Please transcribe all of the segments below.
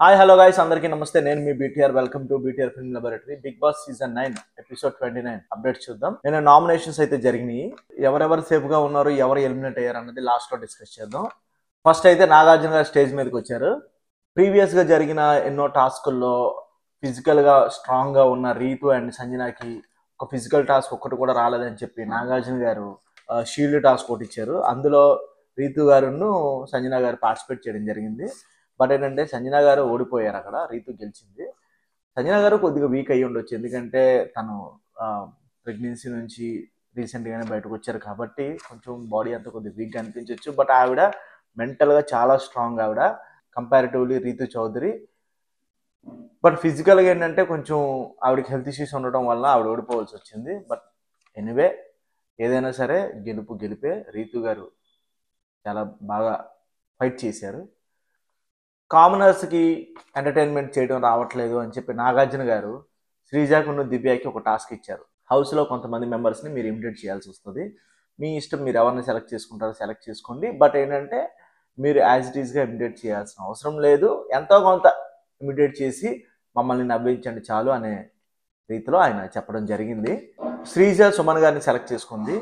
Hi hello guys అందరికీ నమస్తే. నేను మీ BTR. Welcome to BTR film laboratory. Bigg Boss season 9 episode 29 updates చూద్దాం. నేను నామినేషన్స్ అయితే జరిగినాయి. ఎవరెవరు సేఫ్ గా ఉన్నారు, ఎవరు ఎలిమినేట్ అయ్యారు అన్నది లాస్ట్ లో డిస్కస్ చేద్దాం. ఫస్ట్ అయితే నాగార్జున గారు స్టేజ్ మీదకి వచ్చారు. ప్రీవియస్ గా జరిగిన ఎన్నో టాస్కుల్లో ఫిజికల్ గా స్ట్రాంగ్ గా ఉన్న రీతు అండ్ సంజనాకి ఒక ఫిజికల్ టాస్క్ ఒక్కటి కూడా రాలేదని చెప్పి నాగార్జున గారు షీల్డ్ టాస్క్ ఒకటి ఇచ్చారు. అందులో రీతు గారును సంజన గారు పార్టిసిపేట్ చేయడం జరిగింది. బట్ ఏంటంటే సంజన గారు ఓడిపోయారు. అక్కడ రీతు గెలిచింది. సంజన గారు కొద్దిగా వీక్ అయ్యి ఉండొచ్చు, ఎందుకంటే తను ప్రెగ్నెన్సీ నుంచి రీసెంట్గానే బయటకు వచ్చారు కాబట్టి కొంచెం బాడీ అంతా కొద్దిగా వీక్గా అనిపించవచ్చు. బట్ ఆవిడ మెంటల్గా చాలా స్ట్రాంగ్ ఆవిడ కంపారిటివ్లీ రీతు చౌదరి. బట్ ఫిజికల్గా ఏంటంటే కొంచెం ఆవిడకి హెల్త్ ఇష్యూస్ ఉండటం వల్ల ఆవిడ ఓడిపోవాల్సి వచ్చింది. బట్ ఎనీవే ఏదైనా సరే గెలుపు గెలిపే. రీతు గారు చాలా బాగా ఫైట్ చేశారు. కామనర్స్కి ఎంటర్టైన్మెంట్ చేయడం రావట్లేదు అని చెప్పి నాగార్జున గారు శ్రీజాకును దివ్యాకి ఒక టాస్క్ ఇచ్చారు. హౌస్లో కొంతమంది మెంబర్స్ని మీరు ఇమిటేట్ చేయాల్సి వస్తుంది. మీ ఇష్టం, మీరు ఎవరిని సెలెక్ట్ చేసుకుంటారో సెలెక్ట్ చేసుకోండి. బట్ ఏంటంటే మీరు యాజ్ ఇట్ ఈస్గా ఇమిటేట్ చేయాల్సిన అవసరం లేదు. ఎంతో కొంత ఇమిటేట్ చేసి మమ్మల్ని నవ్వించండి చాలు అనే రీతిలో ఆయన చెప్పడం జరిగింది. శ్రీజ సుమన్ గారిని సెలెక్ట్ చేసుకుంది.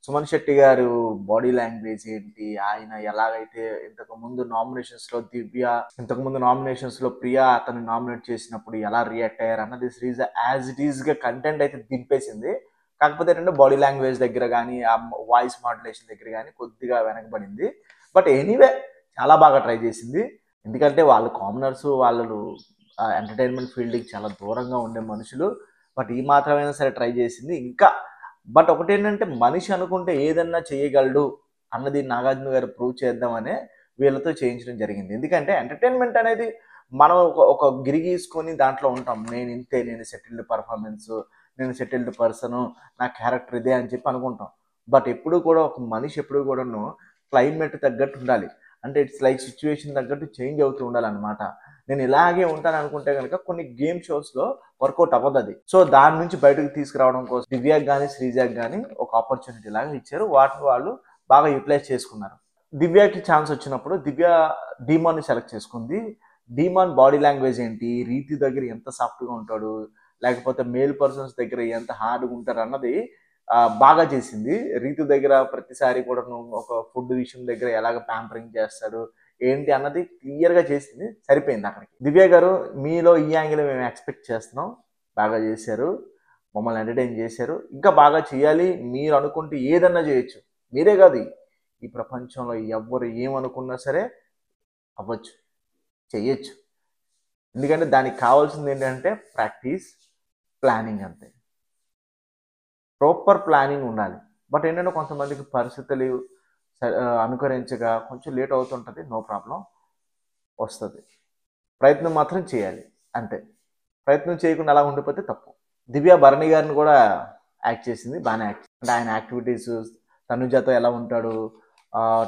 సుమన్ శెట్టి గారు బాడీ లాంగ్వేజ్ ఏంటి, ఆయన ఎలాగైతే ఇంతకుముందు నామినేషన్స్లో దివ్య, ఇంతకుముందు నామినేషన్స్లో ప్రియా అతన్ని నామినేట్ చేసినప్పుడు ఎలా రియాక్ట్ అయ్యారు అన్నది శ్రీజ యాజ్ ఇట్ ఈస్గా కంటెంట్ అయితే దింపేసింది. కాకపోతే ఏంటంటే బాడీ లాంగ్వేజ్ దగ్గర కానీ ఆ వాయిస్ మాడ్యులేషన్ దగ్గర కానీ కొద్దిగా వెనకబడింది. బట్ ఎనీవే చాలా బాగా ట్రై చేసింది. ఎందుకంటే వాళ్ళు కామనర్స్, వాళ్ళు ఎంటర్టైన్మెంట్ ఫీల్డ్కి చాలా దూరంగా ఉండే మనుషులు. బట్ ఈ మాత్రమైనా సరే ట్రై చేసింది. ఇంకా బట్ ఒకటి ఏంటంటే మనిషి అనుకుంటే ఏదన్నా చేయగలడు అన్నది నాగార్జున గారు ప్రూవ్ చేద్దామనే వీళ్ళతో చేయించడం జరిగింది. ఎందుకంటే ఎంటర్టైన్మెంట్ అనేది మనం ఒక గిరి గీసుకొని దాంట్లో ఉంటాం. నేను ఇంతే, నేను సెటిల్డ్ పర్ఫార్మెన్స్, నేను సెటిల్డ్ పర్సను, నా క్యారెక్టర్ ఇదే అని చెప్పి అనుకుంటాం. బట్ ఎప్పుడు కూడా ఒక మనిషి ఎప్పుడు కూడాను క్లైమేట్ తగ్గట్టు ఉండాలి. అంటే ఇట్స్ లైక్ సిచ్యువేషన్ తగ్గట్టు చేంజ్ అవుతూ ఉండాలన్నమాట. నేను ఇలాగే ఉంటాను అనుకుంటే కనుక కొన్ని గేమ్ షోస్లో వర్కౌట్ అవ్వదు అది. సో దాని నుంచి బయటకు తీసుకురావడం కోసం దివ్యాకి కానీ శ్రీజాకి కానీ ఒక ఆపర్చునిటీ లాగా ఇచ్చారు. వాటిని వాళ్ళు బాగా యూటిలైజ్ చేసుకున్నారు. దివ్యాకి ఛాన్స్ వచ్చినప్పుడు దివ్య డీమాన్ని సెలెక్ట్ చేసుకుంది. డీమాన్ బాడీ లాంగ్వేజ్ ఏంటి, రీతి దగ్గర ఎంత సాఫ్ట్గా ఉంటాడు, లేకపోతే మేల్ పర్సన్స్ దగ్గర ఎంత హార్డ్గా ఉంటారు అన్నది బాగా చేసింది. రీతు దగ్గర ప్రతిసారి కూడా ఒక ఫుడ్ విషయం దగ్గర ఎలాగ ప్యాంపరింగ్ చేస్తాడు ఏంటి అన్నది క్లియర్గా చేసింది. సరిపోయింది అక్కడికి. దివ్య గారు మీలో ఈ యాంగిల్ మేము ఎక్స్పెక్ట్ చేస్తున్నాం, బాగా చేశారు, మమ్మల్ని ఎంటర్టైన్ చేశారు, ఇంకా బాగా చేయాలి. మీరు అనుకుంటే ఏదన్నా చేయొచ్చు. మీరే కాదు, ఈ ప్రపంచంలో ఎవ్వరు ఏమనుకున్నా సరే అవ్వచ్చు, చెయ్యొచ్చు. ఎందుకంటే దానికి కావాల్సింది ఏంటంటే ప్రాక్టీస్, ప్లానింగ్, అంతే. ప్రాపర్ ప్లానింగ్ ఉండాలి. బట్ ఏంటంటే కొంతమందికి పరిస్థితులు అనుకరించగా కొంచెం లేట్ అవుతుంటుంది. నో ప్రాబ్లం, వస్తుంది. ప్రయత్నం మాత్రం చేయాలి, అంతే. ప్రయత్నం చేయకుండా అలా ఉండిపోతే తప్పు. దివ్య భరణి గారిని కూడా యాక్ట్ చేసింది, బాగానే యాక్ట్. అంటే ఆయన యాక్టివిటీస్, తనుజాతో ఎలా ఉంటాడు,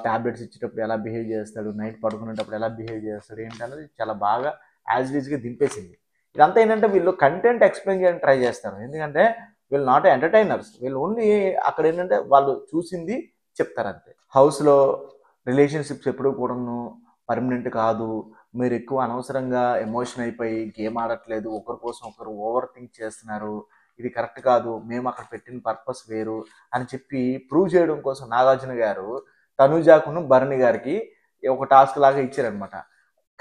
ట్యాబ్లెట్స్ ఇచ్చేటప్పుడు ఎలా బిహేవ్ చేస్తాడు, నైట్ పడుకునేటప్పుడు ఎలా బిహేవ్ చేస్తాడు ఏంటి అనేది చాలా బాగా యాజ్ ఈజ్గా దింపేసింది. ఇదంతా ఏంటంటే వీళ్ళు కంటెంట్ ఎక్స్ప్లెయిన్ చేయడానికి ట్రై చేస్తారు. ఎందుకంటే వీళ్ళు నాట్ ఎంటర్టైనర్స్. వీళ్ళు ఓన్లీ అక్కడ ఏంటంటే వాళ్ళు చూసింది చెప్తారు, అంతే. హౌస్లో రిలేషన్షిప్స్ ఎప్పుడు కూడాను పర్మనెంట్ కాదు. మీరు ఎక్కువ అనవసరంగా ఎమోషన్ అయిపోయి గేమ్ ఆడట్లేదు, ఒకరి కోసం ఒకరు ఓవర్ థింక్ చేస్తున్నారు, ఇది కరెక్ట్ కాదు, మేము అక్కడ పెట్టిన పర్పస్ వేరు అని చెప్పి ప్రూవ్ చేయడం కోసం నాగార్జున గారు తనుజాకును భరణి గారికి ఒక టాస్క్ లాగా ఇచ్చారనమాట.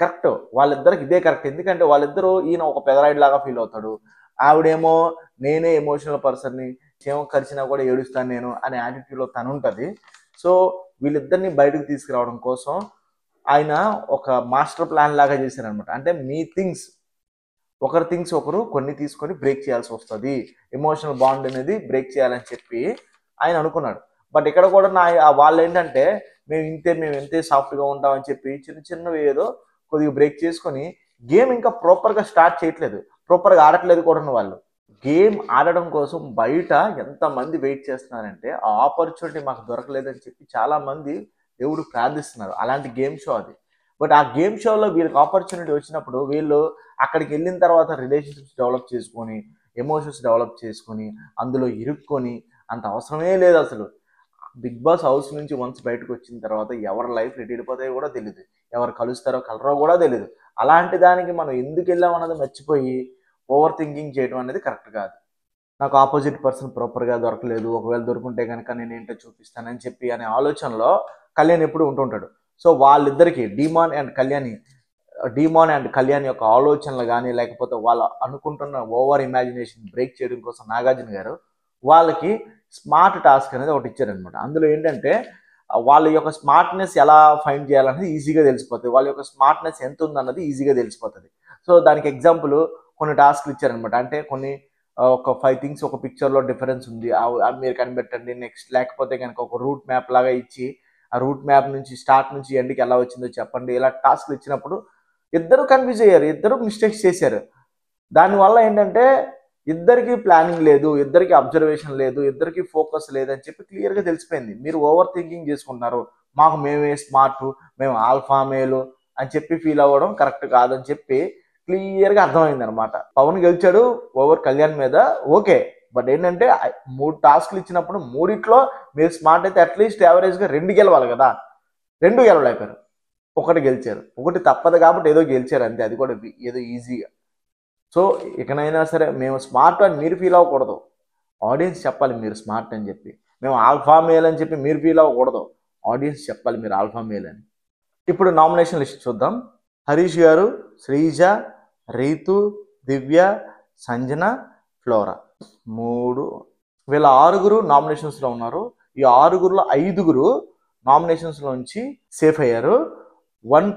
కరెక్ట్, వాళ్ళిద్దరికి ఇదే కరెక్ట్. ఎందుకంటే వాళ్ళిద్దరూ, ఈయన ఒక పెదరాయిడ్ లాగా ఫీల్ అవుతాడు, ఆవిడేమో నేనే ఎమోషనల్ పర్సన్ని, క్షేమం ఖర్చినా కూడా ఏడుస్తాను నేను అనే యాటిట్యూడ్లో తను ఉంటుంది. సో వీళ్ళిద్దరిని బయటకు తీసుకురావడం కోసం ఆయన ఒక మాస్టర్ ప్లాన్ లాగా చేశారనమాట. అంటే మీ థింగ్స్, ఒకరి థింగ్స్ ఒకరు కొన్ని తీసుకొని బ్రేక్ చేయాల్సి వస్తుంది, ఎమోషనల్ బాండ్ అనేది బ్రేక్ చేయాలని చెప్పి ఆయన అనుకున్నాడు. బట్ ఇక్కడ కూడా వాళ్ళు ఏంటంటే మేము ఇంతే సాఫ్ట్గా ఉంటామని చెప్పి చిన్న చిన్నవి ఏదో కొద్దిగా బ్రేక్ చేసుకొని గేమ్ ఇంకా ప్రాపర్గా స్టార్ట్ చేయట్లేదు, ప్రాపర్గా ఆడట్లేదు కూడా. వాళ్ళు గేమ్ ఆడడం కోసం బయట ఎంతమంది వెయిట్ చేస్తున్నారంటే ఆ ఆపర్చునిటీ మాకు దొరకలేదని చెప్పి చాలామంది దేవుడు ప్రార్థిస్తున్నారు. అలాంటి గేమ్ షో అది. బట్ ఆ గేమ్ షోలో వీళ్ళకి ఆపర్చునిటీ వచ్చినప్పుడు వీళ్ళు అక్కడికి వెళ్ళిన తర్వాత రిలేషన్షిప్స్ డెవలప్ చేసుకొని, ఎమోషన్స్ డెవలప్ చేసుకొని, అందులో ఇరుక్కొని అంత అవసరమే లేదు అసలు. బిగ్ బాస్ హౌస్ నుంచి వన్స్ బయటకు వచ్చిన తర్వాత ఎవరి లైఫ్ ఎటు వెళ్ళిపోతాయో కూడా తెలియదు, ఎవరు కలుస్తారో కలరో కూడా తెలియదు. అలాంటి దానికి మనం ఎందుకు వెళ్ళాం అన్నది మర్చిపోయి ఓవర్ థింకింగ్ చేయడం అనేది కరెక్ట్ కాదు. నాకు ఆపోజిట్ పర్సన్ ప్రాపర్గా దొరకలేదు, ఒకవేళ దొరుకుంటే కనుక నేను ఏంటో చూపిస్తానని చెప్పి అనే ఆలోచనలో కళ్యాణ్ ఎప్పుడు ఉంటుంటాడు. సో వాళ్ళిద్దరికి డీమాన్ అండ్ కళ్యాణ్ యొక్క ఆలోచనలు కానీ లేకపోతే వాళ్ళు అనుకుంటున్న ఓవర్ ఇమాజినేషన్ బ్రేక్ చేయడం కోసం నాగార్జున గారు వాళ్ళకి స్మార్ట్ టాస్క్ అనేది ఒకటి ఇచ్చారనమాట. అందులో ఏంటంటే వాళ్ళ యొక్క స్మార్ట్నెస్ ఎలా ఫైండ్ చేయాలనేది ఈజీగా తెలిసిపోతుంది, వాళ్ళ యొక్క స్మార్ట్నెస్ ఎంత ఉందన్నది ఈజీగా తెలిసిపోతుంది. సో దానికి ఎగ్జాంపుల్ కొన్ని టాస్క్లు ఇచ్చారనమాట. అంటే కొన్ని ఒక 5 థింగ్స్ ఒక పిక్చర్లో డిఫరెన్స్ ఉంది, అవి మీరు కనిపెట్టండి. నెక్స్ట్ లేకపోతే కనుక ఒక రూట్ మ్యాప్ లాగా ఇచ్చి ఆ రూట్ మ్యాప్ నుంచి స్టార్ట్ నుంచి ఎండ్కి ఎలా వచ్చిందో చెప్పండి. ఇలా టాస్క్లు ఇచ్చినప్పుడు ఇద్దరు కన్ఫ్యూజ్ అయ్యారు, ఇద్దరు మిస్టేక్స్ చేశారు. దానివల్ల ఏంటంటే ఇద్దరికి ప్లానింగ్ లేదు, ఇద్దరికి అబ్జర్వేషన్ లేదు, ఇద్దరికి ఫోకస్ లేదని చెప్పి క్లియర్గా తెలిసిపోయింది. మీరు ఓవర్ థింకింగ్ చేసుకుంటున్నారు, మాకు మేమే స్మార్ట్, మేము ఆల్ఫా మేలు అని చెప్పి ఫీల్ అవ్వడం కరెక్ట్ కాదని చెప్పి క్లియర్గా అర్థమైంది అనమాట. పవన్ గెలిచాడు ఓవర్ కళ్యాణ్ మీద, ఓకే. బట్ ఏంటంటే 3 టాస్క్లు ఇచ్చినప్పుడు 3 మీరు స్మార్ట్ అయితే అట్లీస్ట్ యావరేజ్గా 2 గెలవాలి కదా, 2 గెలవలేకపోయారు, 1 గెలిచారు. 1 తప్పదు కాబట్టి ఏదో గెలిచారు అంతే, అది కూడా ఏదో ఈజీగా. సో ఇకనైనా సరే మేము స్మార్ట్ అని మీరు ఫీల్ అవ్వకూడదు, ఆడియన్స్ చెప్పాలి మీరు స్మార్ట్ అని చెప్పి. మేము ఆల్ఫా మేల్ అని చెప్పి మీరు ఫీల్ అవ్వకూడదు, ఆడియన్స్ చెప్పాలి మీరు ఆల్ఫా మేల్ అని. ఇప్పుడు నామినేషన్ లిస్ట్ చూద్దాం. హరీష్ గారు, శ్రీజ, రీతు, దివ్య, సంజన, ఫ్లోరా 3. వీళ్ళ 6 నామినేషన్స్లో ఉన్నారు. ఈ 6లో 5 నామినేషన్స్లోంచి సేఫ్ అయ్యారు. 1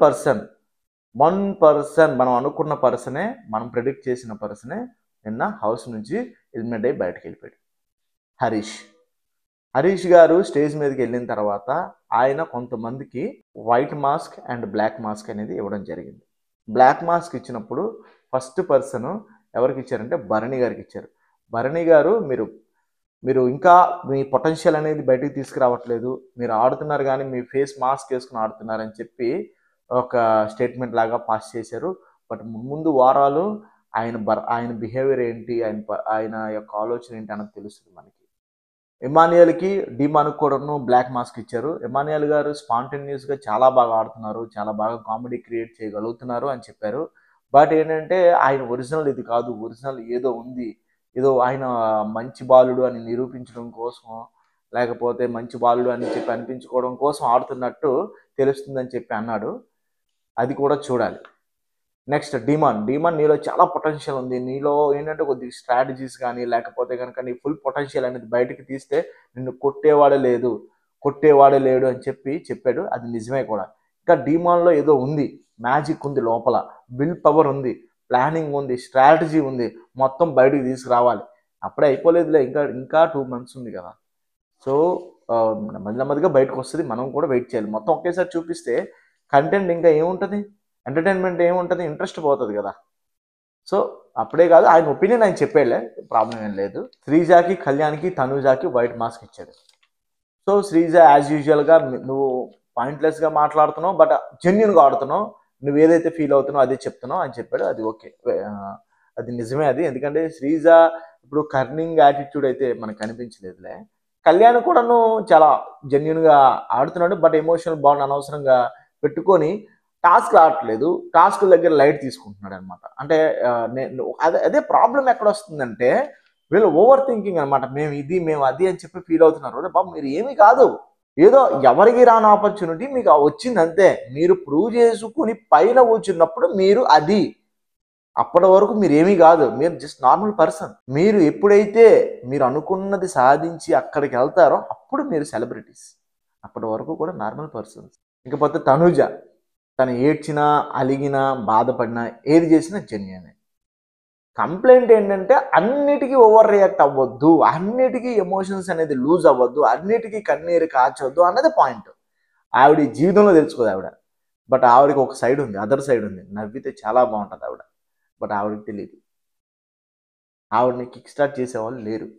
పర్సన్ మనం అనుకున్న పర్సనే, మనం ప్రెడిక్ట్ చేసిన పర్సనే నిన్న హౌస్ నుంచి ఎలిమినేట్ అయ్యి బయటకు వెళ్ళిపోయాడు. హరీష్ గారు స్టేజ్ మీదకి వెళ్ళిన తర్వాత ఆయన కొంతమందికి white mask and black mask అనేది ఇవ్వడం జరిగింది. బ్లాక్ మాస్క్ ఇచ్చినప్పుడు ఫస్ట్ పర్సన్ ఎవరికి ఇచ్చారంటే భరణి గారికి ఇచ్చారు. భరణి గారు మీరు ఇంకా మీ పొటెన్షియల్ అనేది బయటికి తీసుకురావట్లేదు, మీరు ఆడుతున్నారు కానీ మీ ఫేస్ మాస్క్ వేసుకుని ఆడుతున్నారని చెప్పి ఒక స్టేట్మెంట్ లాగా పాస్ చేశారు. బట్ ముందు వారాలు ఆయన బిహేవియర్ ఏంటి, ఆయన యొక్క ఆలోచన ఏంటి అన్నది తెలుస్తుంది మనకి. ఎమాన్యుయల్కి డీమాన్కి కూడాను బ్లాక్ మాస్క్ ఇచ్చారు. ఎమాన్యుయల్ గారు స్పాంటేనియస్గా చాలా బాగా ఆడుతున్నారు, చాలా బాగా కామెడీ క్రియేట్ చేయగలుగుతున్నారు అని చెప్పారు. బట్ ఏంటంటే ఆయన ఒరిజినల్ ఇది కాదు, ఒరిజినల్ ఏదో ఉంది, ఏదో ఆయన మంచి బాలుడు అని నిరూపించడం కోసం లేకపోతే మంచి బాలుడు అని చెప్పి అనిపించుకోవడం కోసం ఆడుతున్నట్టు తెలుస్తుందని చెప్పి అన్నాడు. అది కూడా చూడాలి. నెక్స్ట్ డీమాన్ నీలో చాలా పొటెన్షియల్ ఉంది, నీలో ఏంటంటే కొద్దిగా స్ట్రాటజీస్ కానీ లేకపోతే కనుక నీ ఫుల్ పొటెన్షియల్ అనేది బయటకు తీస్తే నిన్ను కొట్టేవాడే లేడు అని చెప్పాడు. అది నిజమే కూడా. ఇంకా డీమాన్లో ఏదో ఉంది, మ్యాజిక్ ఉంది, లోపల విల్ పవర్ ఉంది, ప్లానింగ్ ఉంది, స్ట్రాటజీ ఉంది, మొత్తం బయటకు తీసుకురావాలి. అప్పుడే అయిపోలేదులే, ఇంకా 2 months ఉంది కదా. సో నెమ్మదిగా బయటకు వస్తుంది, మనం కూడా వెయిట్ చేయాలి. మొత్తం ఒకేసారి చూపిస్తే కంటెంట్ ఇంకా ఏముంటుంది, ఎంటర్టైన్మెంట్ ఏముంటుంది, ఇంట్రెస్ట్ పోతుంది కదా. సో అప్పుడే కాదు, ఆయన ఒపీనియన్ ఆయన చెప్పేలే, ప్రాబ్లం ఏం లేదు. శ్రీజాకి, కళ్యాణ్కి, తనుజాకి వైట్ మాస్క్ ఇచ్చాడు. సో శ్రీజ యాజ్ యూజువల్గా నువ్వు పాయింట్లెస్గా మాట్లాడుతున్నావు, బట్ జెన్యున్గా ఆడుతున్నావు, నువ్వు ఏదైతే ఫీల్ అవుతున్నావు అదే చెప్తున్నావు అని చెప్పాడు. అది ఓకే, అది నిజమే. అది ఎందుకంటే శ్రీజ ఇప్పుడు కర్నింగ్ యాటిట్యూడ్ అయితే మనకు కనిపించలేదులే. కళ్యాణ్ కూడాను చాలా జెన్యున్గా ఆడుతున్నాడు, బట్ ఎమోషనల్ బాండ్ అనవసరంగా పెట్టుకొని టాస్క్ ఆడట్లేదు, టాస్క్ దగ్గర లైట్ తీసుకుంటున్నాడు అనమాట. అంటే అదే ప్రాబ్లం ఎక్కడ వస్తుందంటే వీళ్ళు ఓవర్ థింకింగ్ అనమాట. మేము అది అని చెప్పి ఫీల్ అవుతున్నారు. బాబు మీరు ఏమీ కాదు, ఏదో ఎవరికి రాని ఆపర్చునిటీ మీకు వచ్చింది అంతే. మీరు ప్రూవ్ చేసుకుని పైన కూర్చున్నప్పుడు మీరు అది, అప్పటి వరకు మీరు ఏమీ కాదు, మీరు జస్ట్ నార్మల్ పర్సన్. మీరు ఎప్పుడైతే మీరు అనుకున్నది సాధించి అక్కడికి వెళ్తారో అప్పుడు మీరు సెలబ్రిటీస్, అప్పటి వరకు కూడా నార్మల్ పర్సన్స్. ఇకపోతే తనుజ, తను ఏడ్చినా, అలిగినా, బాధపడినా, ఏది చేసినా జెన్యూన్. కంప్లైంట్ ఏంటంటే అన్నిటికీ ఓవర్ రియాక్ట్ అవ్వద్దు, అన్నిటికీ ఎమోషన్స్ అనేది లూజ్ అవ్వద్దు, అన్నిటికీ కన్నీరు కాచొద్దు అన్నది పాయింట్. ఆవిడ జీవితంలో తెలుసుకోదు ఆవిడ. బట్ ఆవిడకి ఒక సైడ్ ఉంది, అదర్ సైడ్ ఉంది, నవ్వితే చాలా బాగుంటుంది ఆవిడ. బట్ ఆవిడకి తెలియదు, ఆవిడని కిక్ స్టార్ట్ చేసేవాళ్ళు లేరు.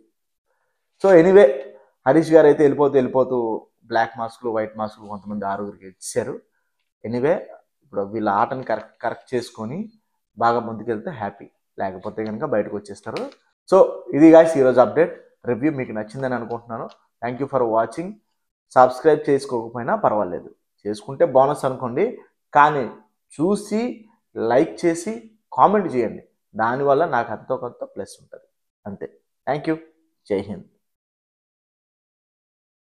సో ఎనీవే, హరీష్ గారు అయితే వెళ్ళిపోతూ బ్లాక్ మాస్క్లు, వైట్ మాస్క్లు కొంతమంది 6 ఇచ్చారు. ఎనీవే, ఇప్పుడు వీళ్ళ ఆటని కరెక్ట్ చేసుకొని బాగా ముందుకెళ్తే హ్యాపీ, లేకపోతే కనుక బయటకు వచ్చేస్తారు. సో ఇది గాయ్స్ ఈరోజు అప్డేట్ రివ్యూ. మీకు నచ్చిందని అనుకుంటున్నాను. Thank you for watching. Subscribe చేసుకోకపోయినా పర్వాలేదు, చేసుకుంటే బోనస్ అనుకోండి, కానీ చూసి లైక్ చేసి కామెంట్ చేయండి. దానివల్ల నాకు ఎంతో కొంత ప్లస్ ఉంటుంది. అంతే. Thank you. జై హింద్.